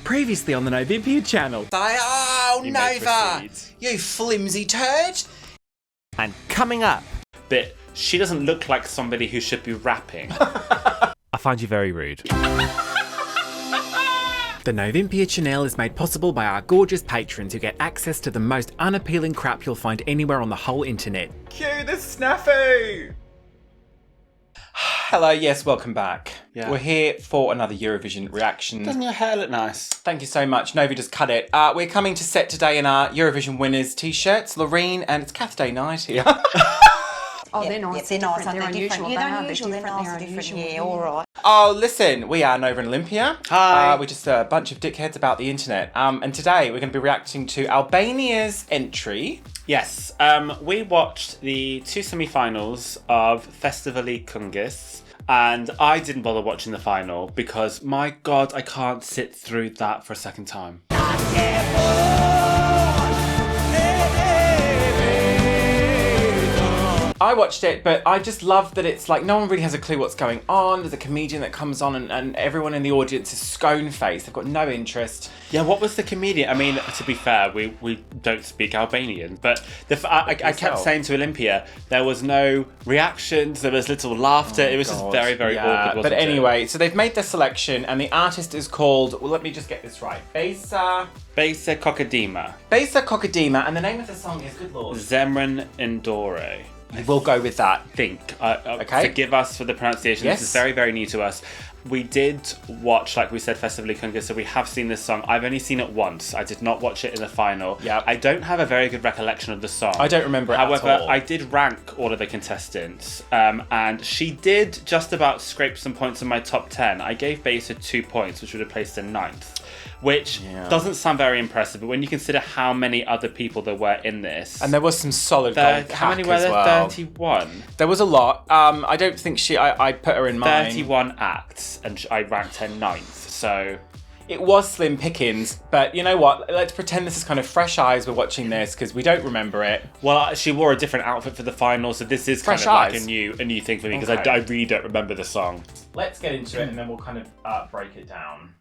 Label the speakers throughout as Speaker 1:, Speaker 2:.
Speaker 1: Previously on the Novympia channel.
Speaker 2: Oh,
Speaker 3: You may
Speaker 2: Nova!
Speaker 3: proceed.
Speaker 2: You flimsy turd!
Speaker 1: And coming up,
Speaker 3: But she doesn't look like somebody who should be rapping.
Speaker 1: I find you very rude. The Novympia channel is made possible by our gorgeous patrons who get access to the most unappealing crap you'll find anywhere on the whole internet.
Speaker 2: Cue the snafu! Hello, yes, welcome back.
Speaker 3: Yeah.
Speaker 2: We're here for another Eurovision reaction.
Speaker 3: Doesn't your hair look nice?
Speaker 2: Thank you so much. Novi just cut it. We're coming to set today in our Eurovision winners t-shirts. Loreen and it's Cath Day night here.
Speaker 4: Oh, they're nice.
Speaker 5: They're nice,
Speaker 4: They're
Speaker 5: aren't they?
Speaker 4: unusual.
Speaker 5: Different.
Speaker 4: They
Speaker 5: Yeah,
Speaker 4: are.
Speaker 5: they're unusual. They're nice. They're different. Yeah, all right.
Speaker 2: Oh, listen, we are Novyn Olympia.
Speaker 3: Hi.
Speaker 2: We're just a bunch of dickheads about the internet. And today we're going to be reacting to Albania's entry.
Speaker 3: Yes, we watched the two semi-finals of Festivali Këngës, and I didn't bother watching the final because, my God, I can't sit through that for a second time.
Speaker 2: I watched it, but I just love that it's like no one really has a clue what's going on. There's a comedian that comes on and everyone in the audience is scone-faced. They've got no interest.
Speaker 3: Yeah, what was the comedian? I mean, to be fair, we don't speak Albanian, but I kept saying to Olympia, there was no reactions, there was little laughter. It was just very, very awkward, wasn't
Speaker 2: But
Speaker 3: it?
Speaker 2: anyway, so they've made their selection and the artist is called, well, let me just get this right, Besa
Speaker 3: Kokëdhima.
Speaker 2: Kokëdhima, and the name of the song is, good lord.
Speaker 3: Zemrën N'dorë.
Speaker 2: We'll go with that.
Speaker 3: Okay. Forgive us for the pronunciation.
Speaker 2: Yes.
Speaker 3: This is very, very new to us. We did watch, like we said, Festivali Këngës, so we have seen this song. I've only seen it once. I did not watch it in the final.
Speaker 2: Yep.
Speaker 3: I don't have a very good recollection of the song.
Speaker 2: I don't remember it
Speaker 3: However,
Speaker 2: at all.
Speaker 3: I did rank all of the contestants, and she did just about scrape some points in my top 10. I gave Besa 2 points, which would have placed her 9th. Which doesn't sound very impressive, but when you consider how many other people there were in this...
Speaker 2: And there was some solid gold
Speaker 3: How many
Speaker 2: cack
Speaker 3: were
Speaker 2: as
Speaker 3: there?
Speaker 2: well.
Speaker 3: 31?
Speaker 2: There was a lot. I don't think I put her in mine.
Speaker 3: 31 acts, and I ranked her 9th, so...
Speaker 2: It was slim pickings, but you know what? Let's pretend this is kind of fresh eyes we're watching this, because we don't remember it.
Speaker 3: Well, she wore a different outfit for the final, so this is
Speaker 2: Fresh
Speaker 3: kind of like
Speaker 2: eyes.
Speaker 3: a new thing for me, because
Speaker 2: Okay.
Speaker 3: I really don't remember the song.
Speaker 2: Let's get into it and then we'll kind of break it down.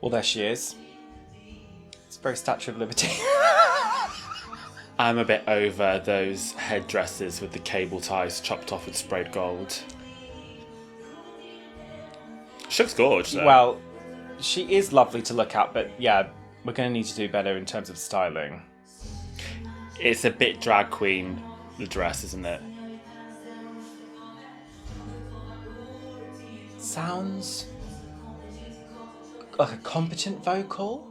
Speaker 2: Well, there she is. It's very Statue of Liberty.
Speaker 3: I'm a bit over those headdresses with the cable ties chopped off and sprayed gold. She looks gorgeous, though.
Speaker 2: Well, she is lovely to look at, but yeah, we're going to need to do better in terms of styling.
Speaker 3: It's a bit drag queen, the dress, isn't it?
Speaker 2: Sounds like a competent vocal.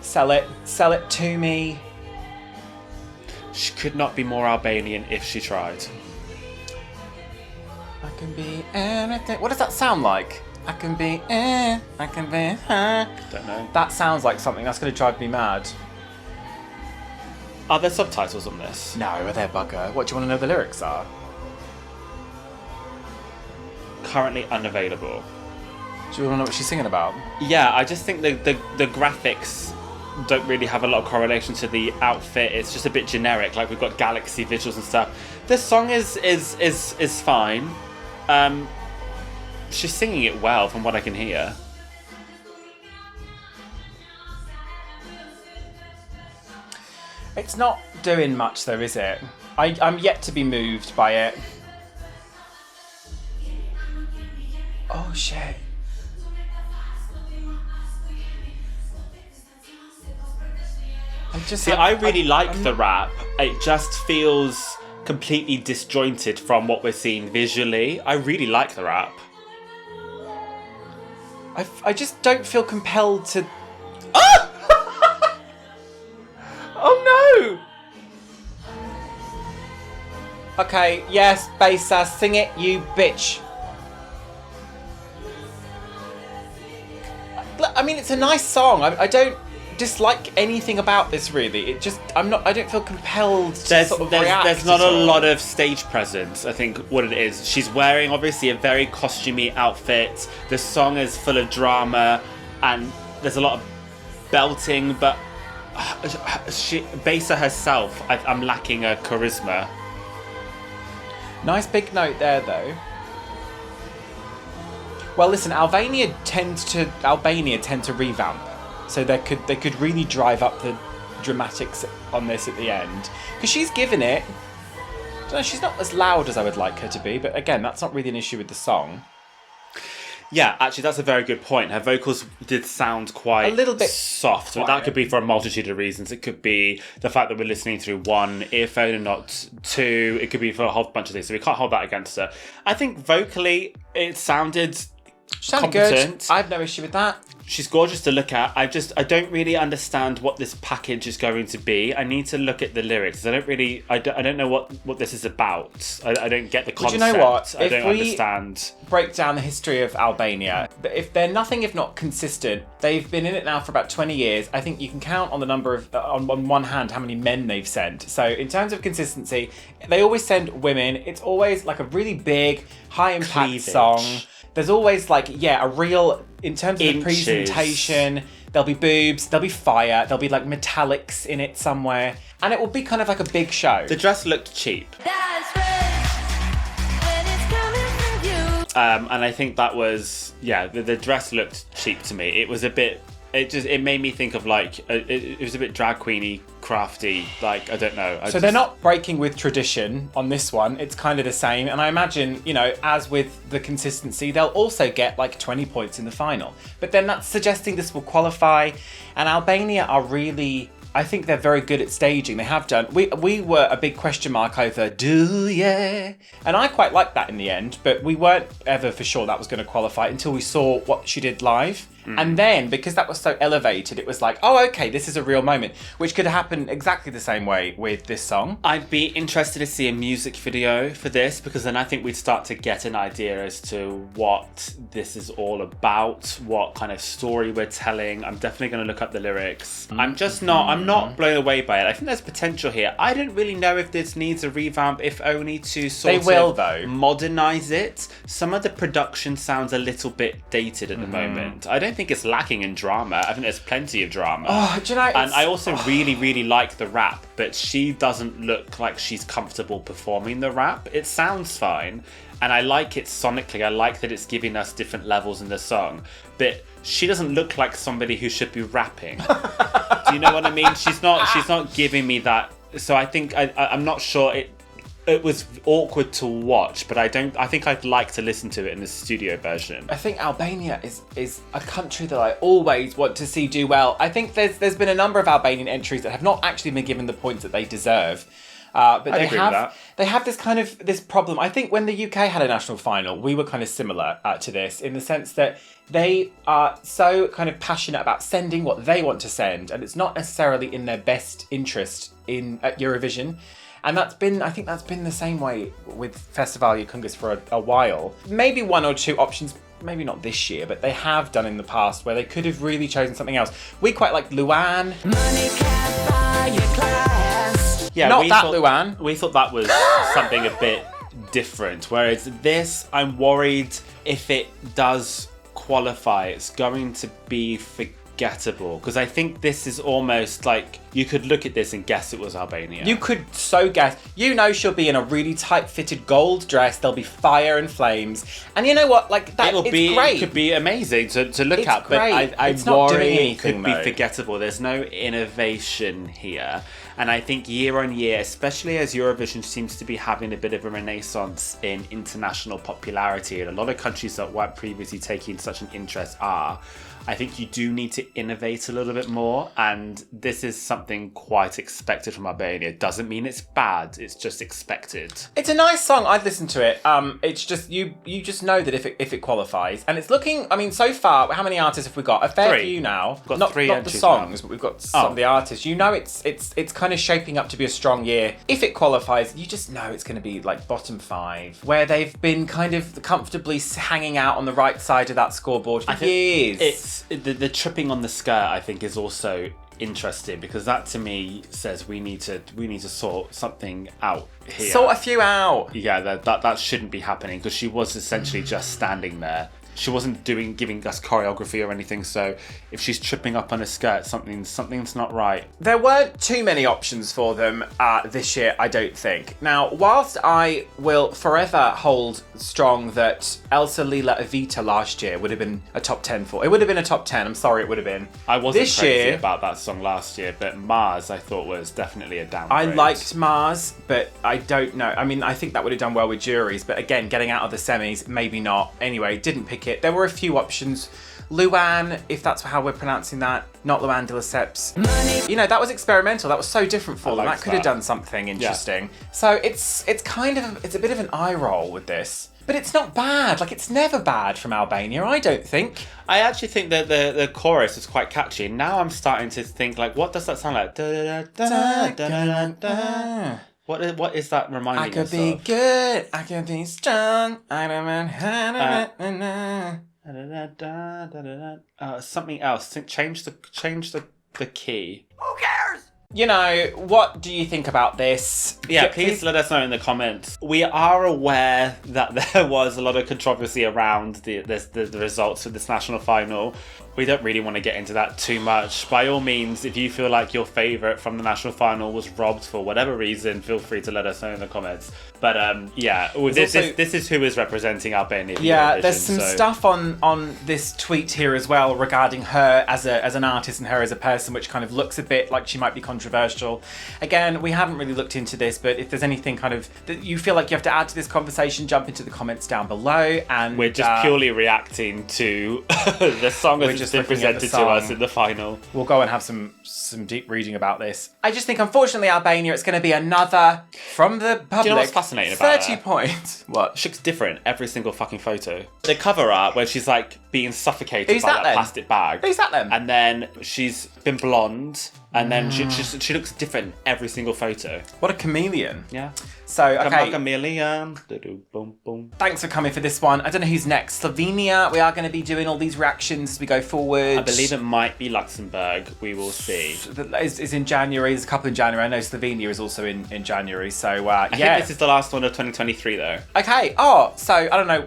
Speaker 2: Sell it to me.
Speaker 3: She could not be more Albanian if she tried.
Speaker 2: I can be anything. What does that sound like? I can be I can be
Speaker 3: Don't know.
Speaker 2: That sounds like something that's going to drive me mad.
Speaker 3: Are there subtitles on this?
Speaker 2: No, they're bugger. What, do you want to know the lyrics are?
Speaker 3: Currently unavailable.
Speaker 2: Do you want to know what she's singing about?
Speaker 3: Yeah, I just think the graphics don't really have a lot of correlation to the outfit. It's just a bit generic. Like, we've got galaxy visuals and stuff. This song is fine. She's singing it well from what I can hear.
Speaker 2: It's not doing much though, is it? I'm yet to be moved by it. Oh shit.
Speaker 3: See, I really like the rap. It just feels completely disjointed from what we're seeing visually. I really like the rap.
Speaker 2: I just don't feel compelled to... Ah! Oh no! Okay, yes, Besa, sing it, you bitch. I mean, it's a nice song. I don't dislike anything about this really. It just I don't feel compelled to sort of react.
Speaker 3: There's not
Speaker 2: at
Speaker 3: a
Speaker 2: all.
Speaker 3: lot of stage presence, I think what it is. She's wearing obviously a very costumey outfit. The song is full of drama, and there's a lot of belting, but Besa herself, I'm lacking a charisma.
Speaker 2: Nice big note there, though. Well, listen, Albania tend to revamp, so they could really drive up the dramatics on this at the end, because she's given it. I don't know, she's not as loud as I would like her to be, but again, that's not really an issue with the song.
Speaker 3: Yeah, actually, that's a very good point. Her vocals did sound quite
Speaker 2: a little bit
Speaker 3: soft, but that could be for a multitude of reasons. It could be the fact that we're listening through one earphone and not two. It could be for a whole bunch of things, so we can't hold that against her. I think vocally, it sounded competent.
Speaker 2: Good. I have no issue with that.
Speaker 3: She's gorgeous to look at. I don't really understand what this package is going to be. I need to look at the lyrics. I don't know what this is about. I don't get the concept.
Speaker 2: Well, you know what?
Speaker 3: I don't understand.
Speaker 2: Break down the history of Albania. If they're nothing if not consistent, they've been in it now for about 20 years. I think you can count on the number of, on one hand, how many men they've sent. So in terms of consistency, they always send women. It's always like a really big, high impact song. There's always a real, in terms of the presentation, there'll be boobs, there'll be fire, there'll be like metallics in it somewhere, and it will be kind of like a big show.
Speaker 3: The dress looked cheap. And I think that was, the dress looked cheap to me. It was a bit, it made me think of it was a bit drag queeny, crafty, I don't know.
Speaker 2: They're not breaking with tradition on this one. It's kind of the same. And I imagine, as with the consistency, they'll also get 20 points in the final. But then that's suggesting this will qualify. And Albania are really, I think they're very good at staging. They have done. We were a big question mark over do ya? And I quite liked that in the end, but we weren't ever for sure that was going to qualify until we saw what she did live. And then, because that was so elevated, it was like, oh, okay, this is a real moment, which could happen exactly the same way with this song.
Speaker 3: I'd be interested to see a music video for this, because then I think we'd start to get an idea as to what this is all about, what kind of story we're telling. I'm definitely going to look up the lyrics. I'm not blown away by it. I think there's potential here. I don't really know if this needs a revamp, if only to modernize it. Some of the production sounds a little bit dated at the moment. I don't think it's lacking in drama. I think there's plenty of drama.
Speaker 2: Oh, do you know?
Speaker 3: And I also really, really like the rap, but she doesn't look like she's comfortable performing the rap. It sounds fine, and I like it sonically. I like that it's giving us different levels in the song, but she doesn't look like somebody who should be rapping. Do you know what I mean? She's not giving me that. So I think I'm not sure it was awkward to watch, but I think I'd like to listen to it in the studio version.
Speaker 2: I think Albania is a country that I always want to see do well. I think there's been a number of Albanian entries that have not actually been given the points that they deserve. But they have this problem. I think when the UK had a national final, we were kind of similar to this, in the sense that they are so kind of passionate about sending what they want to send, and it's not necessarily in their best interest at Eurovision. And I think that's been the same way with Festival Kungas for a while. Maybe one or two options, maybe not this year, but they have done in the past where they could have really chosen something else. We quite like Luan.
Speaker 6: Money can't buy your class.
Speaker 3: Yeah,
Speaker 2: Luan.
Speaker 3: We thought that was something a bit different. Whereas this, I'm worried if it does qualify, it's going to be forgettable, because I think this is almost like you could look at this and guess it was Albania.
Speaker 2: You could so guess. She'll be in a really tight-fitted gold dress. There'll be fire and flames, and you know what? Great.
Speaker 3: It could be amazing to look at, but I worry it could be forgettable. There's no innovation here, and I think year on year, especially as Eurovision seems to be having a bit of a renaissance in international popularity, and a lot of countries that weren't previously taking such an interest are. I think you do need to innovate a little bit more, and this is something quite expected from Albania. It doesn't mean it's bad, it's just expected.
Speaker 2: It's a nice song, I'd listen to it. It's just, you just know that if it qualifies, and it's looking, so far, how many artists have we got? A fair few now.
Speaker 3: We've got three
Speaker 2: not the songs, but we've got some of the artists. You know it's kind of shaping up to be a strong year. If it qualifies, you just know it's going to be bottom 5, where they've been kind of comfortably hanging out on the right side of that scoreboard for years.
Speaker 3: It's the tripping on the skirt, I think, is also interesting, because that to me says we need to sort something out here.
Speaker 2: Sort a few out.
Speaker 3: Yeah, that shouldn't be happening, because she was essentially just standing there. she wasn't giving us choreography or anything. So if she's tripping up on a skirt, something's not right.
Speaker 2: There weren't too many options for them this year, I don't think. Now, whilst I will forever hold strong that Elsa Lila Evita last year would have been a top 10 for. It would have been a top 10. I'm sorry, it would have been.
Speaker 3: I wasn't crazy about that song last year, but Mars I thought was definitely a downgrade.
Speaker 2: I liked Mars, but I don't know. I mean, I think that would have done well with juries, but again, getting out of the semis, maybe not. Anyway, didn't pick it. There were a few options. Luann, if that's how we're pronouncing that, not Luann de Lesseps. You know, that was experimental. That was so different for them. That could have done something interesting. Yeah. So it's a bit of an eye roll with this. But it's not bad. Like, it's never bad from Albania, I don't think.
Speaker 3: I actually think that the chorus is quite catchy. Now I'm starting to think, like, what does that sound like? What is that reminding us of?
Speaker 2: I could be good, I could be strong, I don't know.
Speaker 3: Something else. Change the key.
Speaker 2: Who cares? You know, what do you think about this?
Speaker 3: Yeah, please let us know in the comments. We are aware that there was a lot of controversy around the results of this national final. We don't really want to get into that too much. By all means, if you feel like your favourite from the national final was robbed for whatever reason, feel free to let us know in the comments. But yeah, this is who is representing Albania.
Speaker 2: Yeah, there's some stuff on this tweet here as well regarding her as an artist and her as a person, which kind of looks a bit like she might be controversial. Again, we haven't really looked into this, but if there's anything kind of that you feel like you have to add to this conversation, jump into the comments down below. And
Speaker 3: we're just purely reacting to the song as it's been presented to us in the final.
Speaker 2: We'll go and have some deep reading about this. I just think, unfortunately, Albania, it's going to be another from the public.
Speaker 3: Do you know what's fascinating about
Speaker 2: 30 points. What?
Speaker 3: She looks different every single fucking photo. The cover art where she's like being suffocated by that plastic bag.
Speaker 2: Who's that then?
Speaker 3: And then she's been blonde. And then she looks different every single photo.
Speaker 2: What a chameleon.
Speaker 3: Yeah.
Speaker 2: So, okay.
Speaker 3: Like a chameleon. Boom, boom.
Speaker 2: Thanks for coming for this one. I don't know who's next. Slovenia. We are going to be doing all these reactions as we go forward.
Speaker 3: I believe it might be Luxembourg. We will see.
Speaker 2: It's in January. There's a couple in January. I know Slovenia is also in January. So,
Speaker 3: I think this is the last one of 2023, though.
Speaker 2: Okay. Oh, so I don't know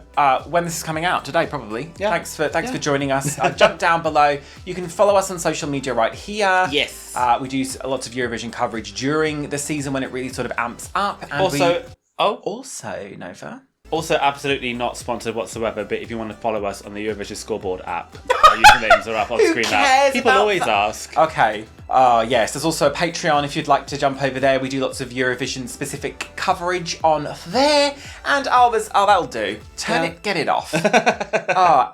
Speaker 2: when this is coming out. Today, probably. Yeah. Thanks for joining us. Jump down below. You can follow us on social media right here.
Speaker 3: Yes.
Speaker 2: We do lots of Eurovision coverage during the season when it really sort of amps up. And also, Nova.
Speaker 3: Also, absolutely not sponsored whatsoever, but if you want to follow us on the Eurovision Scoreboard app, our usernames are up on screen now. People always ask.
Speaker 2: Okay. Yes, there's also a Patreon if you'd like to jump over there. We do lots of Eurovision specific coverage on there. And that'll do. Get it off.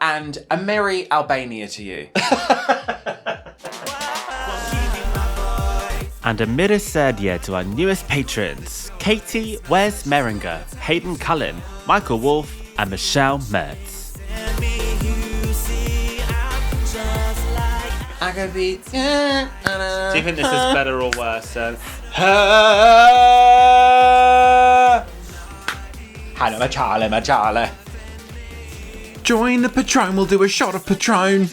Speaker 2: And a merry Albania to you.
Speaker 7: And a Mirasadya to our newest patrons, Katie, Wes Meringer, Hayden Cullen, Michael Wolf, and Michelle Mertz.
Speaker 3: Do you think this is better or worse than
Speaker 2: Hannah Machale.
Speaker 1: Join the Patron, we'll do a shot of Patron.